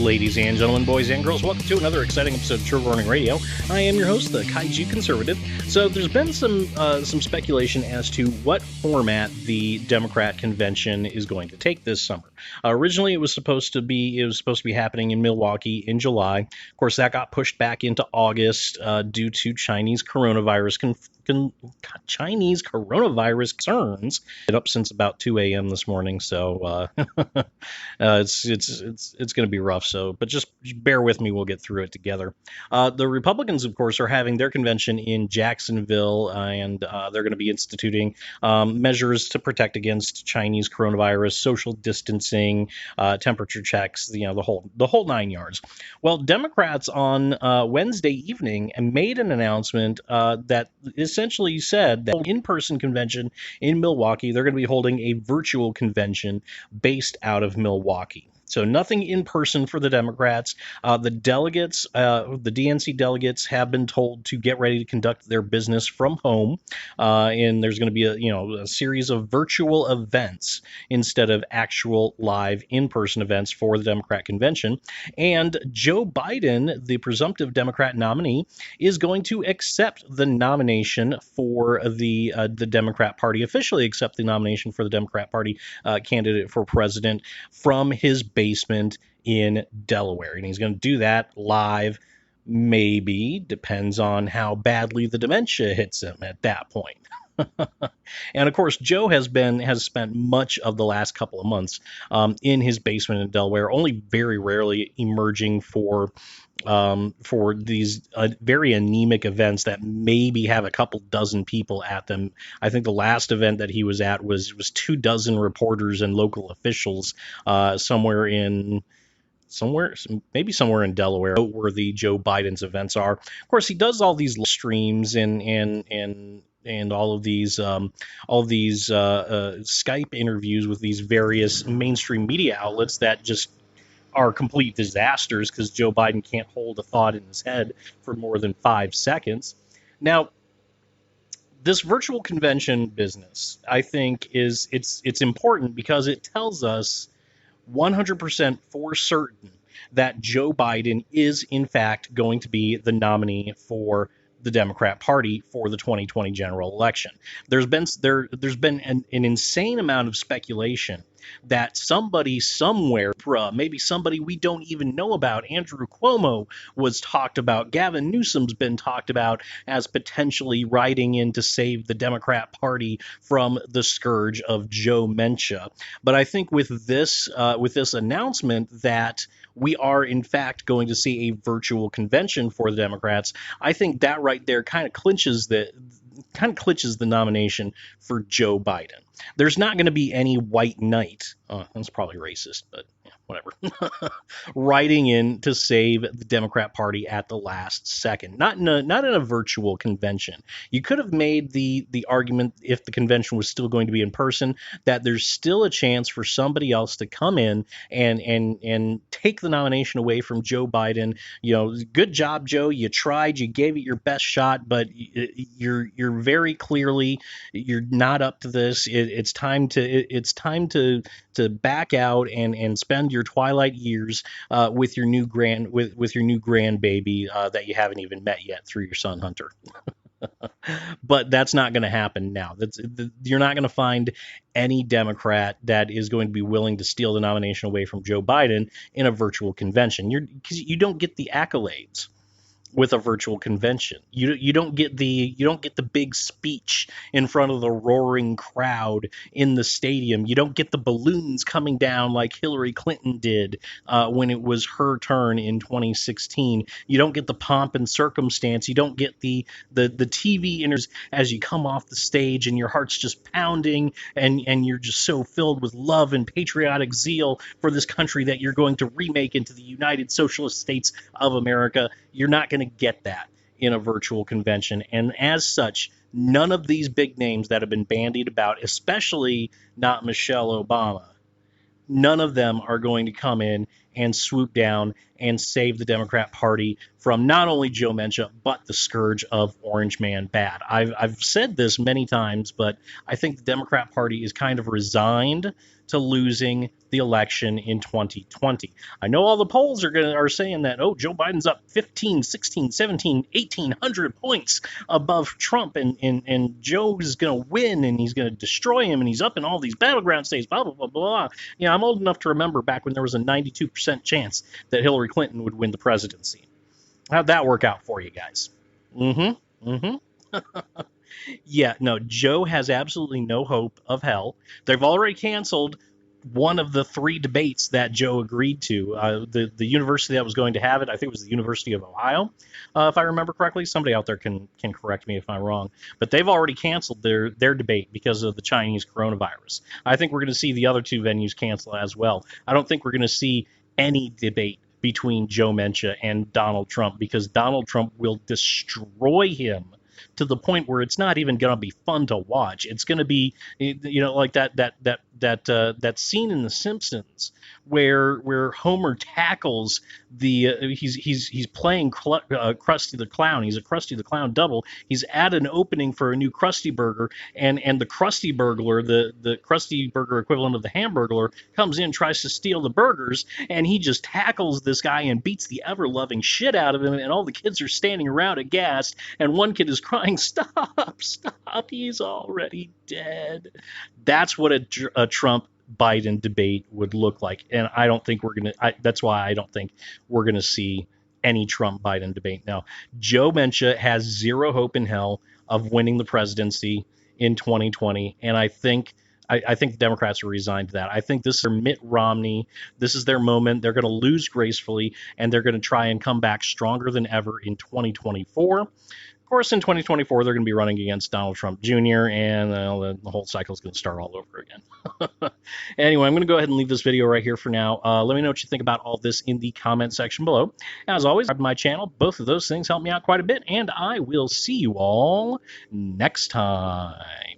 Ladies and gentlemen, boys and girls, welcome to another exciting episode of Trigger Warning Radio. I am your host, the Kaiju Conservative. So there's been some speculation as to what format the Democrat convention is going to take this summer. Originally, it was supposed to be happening in Milwaukee in July. Of course, that got pushed back into August due to Chinese coronavirus concerns. Been up since about 2 a.m. this morning, so it's going to be rough. So, but just bear with me; we'll get through it together. The Republicans, of course, are having their convention in Jacksonville, and they're going to be instituting measures to protect against Chinese coronavirus, social distancing, temperature checks, the whole 9 yards. Well, Democrats on Wednesday evening made an announcement that essentially said that in-person convention in Milwaukee, they're going to be holding a virtual convention based out of Milwaukee. So nothing in person for the Democrats. The delegates, the DNC delegates, have been told to get ready to conduct their business from home, and there's going to be a series of virtual events instead of actual live in-person events for the Democrat convention. And Joe Biden, the presumptive Democrat nominee, is going to accept the nomination for the Democrat Party, officially accept the nomination for the Democrat Party candidate for president from his basement in Delaware. And he's going to do that live, maybe, depends on how badly the dementia hits him at that point. And of course, Joe has spent much of the last couple of months in his basement in Delaware, only very rarely emerging for these very anemic events that maybe have a couple dozen people at them. I think the last event that he was at was 24 reporters and local officials somewhere in Delaware, where the Joe Biden's events are. Of course, he does all these streams and all of these Skype interviews with these various mainstream media outlets that just are complete disasters because Joe Biden can't hold a thought in his head for more than 5 seconds. Now, this virtual convention business, I think, it's important because it tells us 100% for certain that Joe Biden is in fact going to be the nominee for the Democrat Party for the 2020 general election. There's been an insane amount of speculation that somebody somewhere, maybe somebody we don't even know about, Andrew Cuomo was talked about, Gavin Newsom's been talked about as potentially riding in to save the Democrat Party from the scourge of Joementia. But I think with this announcement that we are in fact going to see a virtual convention for the Democrats, I think that right there kind of clinches the nomination for Joe Biden. There's not going to be any white knight. That's probably racist, but yeah, whatever. Riding in to save the Democrat Party at the last second. Not in a virtual convention. You could have made the argument, if the convention was still going to be in person, that there's still a chance for somebody else to come in and take the nomination away from Joe Biden. Good job, Joe. You tried. You gave it your best shot, but you're very clearly you're not up to this. It's time to back out and spend your twilight years with your new grandbaby that you haven't even met yet through your son Hunter. But that's not going to happen now. You're not going to find any Democrat that is going to be willing to steal the nomination away from Joe Biden in a virtual convention. Because you don't get the accolades with a virtual convention. You don't get the big speech in front of the roaring crowd in the stadium. You don't get the balloons coming down like Hillary Clinton did when it was her turn in 2016. You don't get the pomp and circumstance. You don't get the TV interviews as you come off the stage and your heart's just pounding and you're just so filled with love and patriotic zeal for this country that you're going to remake into the United Socialist States of America. You're not going to get that in a virtual convention. And as such, none of these big names that have been bandied about, especially not Michelle Obama, none of them are going to come in and swoop down and save the Democrat Party from not only Joementia, but the scourge of Orange Man bad. I've said this many times, but I think the Democrat Party is kind of resigned to losing the election in 2020. I know all the polls are saying that, oh, Joe Biden's up 15, 16, 17, 1,800 points above Trump, and Joe is going to win, and he's going to destroy him, and he's up in all these battleground states, blah, blah, blah, blah. You know, I'm old enough to remember back when there was a 92% chance that Hillary Clinton would win the presidency. How'd that work out for you guys? Yeah, no, Joe has absolutely no hope of hell. They've already canceled one of the 3 debates that Joe agreed to. The university that was going to have it, I think it was the University of Ohio, if I remember correctly. Somebody out there can correct me if I'm wrong. But they've already canceled their debate because of the Chinese coronavirus. I think we're going to see the other 2 venues cancel as well. I don't think we're going to see any debate between Joementia and Donald Trump, because Donald Trump will destroy him to the point where it's not even going to be fun to watch. It's going to be, you know, like that scene in The Simpsons where Homer tackles the he's playing Krusty the Clown. He's a Krusty the Clown double. He's at an opening for a new Krusty Burger, and the Krusty Burglar, the Krusty Burger equivalent of the Hamburglar, comes in, tries to steal the burgers, and he just tackles this guy and beats the ever-loving shit out of him, and all the kids are standing around aghast, and one kid is crying, "Stop, stop, he's already dead." That's what a Trump Biden debate would look like, and I don't think we're gonna. That's why I don't think we're gonna see any Trump Biden debate now. Joementia has zero hope in hell of winning the presidency in 2020, and I think the Democrats are resigned to that. I think this is their Mitt Romney. This is their moment. They're going to lose gracefully, and they're going to try and come back stronger than ever in 2024. Of course, in 2024, they're going to be running against Donald Trump Jr., and the whole cycle is going to start all over again. Anyway, I'm going to go ahead and leave this video right here for now. Let me know what you think about all this in the comment section below. As always, subscribe to my channel. Both of those things help me out quite a bit, and I will see you all next time.